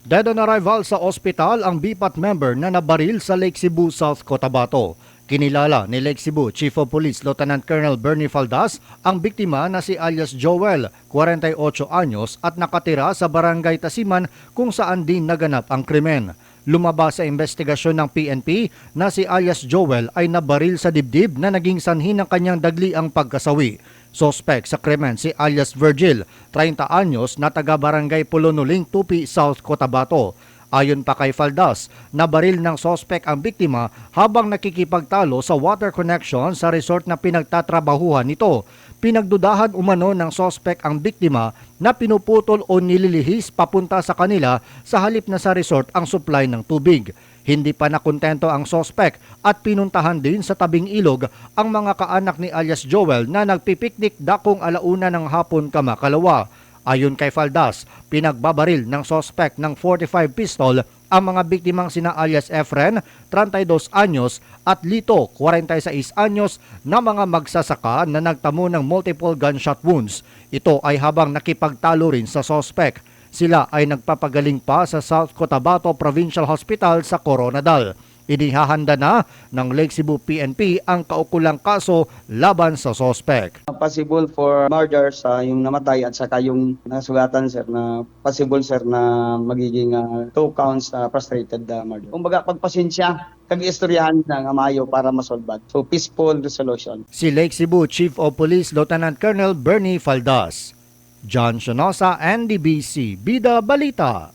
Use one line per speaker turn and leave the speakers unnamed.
Dead on arrival sa ospital ang BPAT member na nabaril sa Lake Cebu, South Cotabato. Kinilala ni Lake Cebu Chief of Police Lieutenant Colonel Bernie Faldas ang biktima na si alias Joel, 48 anyos at nakatira sa Barangay Tasiman kung saan din naganap ang krimen. Lumabas sa investigasyon ng PNP na si alias Joel ay nabaril sa dibdib na naging sanhi ng kanyang dagliang pagkasawi. Sospek sa krimen si alias Virgil, 30 anyos na taga-barangay Polonuling, Tupi, South Cotabato. Ayon pa kay Faldas, nabaril ng sospek ang biktima habang nakikipagtalo sa water connection sa resort na pinagtatrabahuhan nito. Pinagdudahan umano ng sospek ang biktima na pinuputol o nililihis papunta sa kanila sa halip na sa resort ang supply ng tubig. Hindi pa nakontento ang sospek at pinuntahan din sa tabing ilog ang mga kaanak ni alias Joel na nagpipiknik dakong alauna ng hapon kamakalawa. Ayon kay Faldas, pinagbabaril ng sospek ng 45 pistol ang mga biktimang sina alias Efren, 32 anyos at Lito, 46 anyos na mga magsasaka na nagtamo ng multiple gunshot wounds. Ito ay habang nakipagtalo rin sa sospek. Sila ay nagpapagaling pa sa South Cotabato Provincial Hospital sa Coronadal. Inihahanda na ng Lake Cebu PNP ang kaukulang kaso laban sa sospek.
Possible for murder sa yung namatay at saka yung nasugatan sir na possible sir na magiging 2 counts frustrated murder. Kumbaga pagpasensya kag-istoryahan ng amayo para masolbad. So peaceful resolution.
Si Lake Cebu Chief of Police Lieutenant Colonel Bernie Faldas. John Shonosa, NDBC, Bida Balita.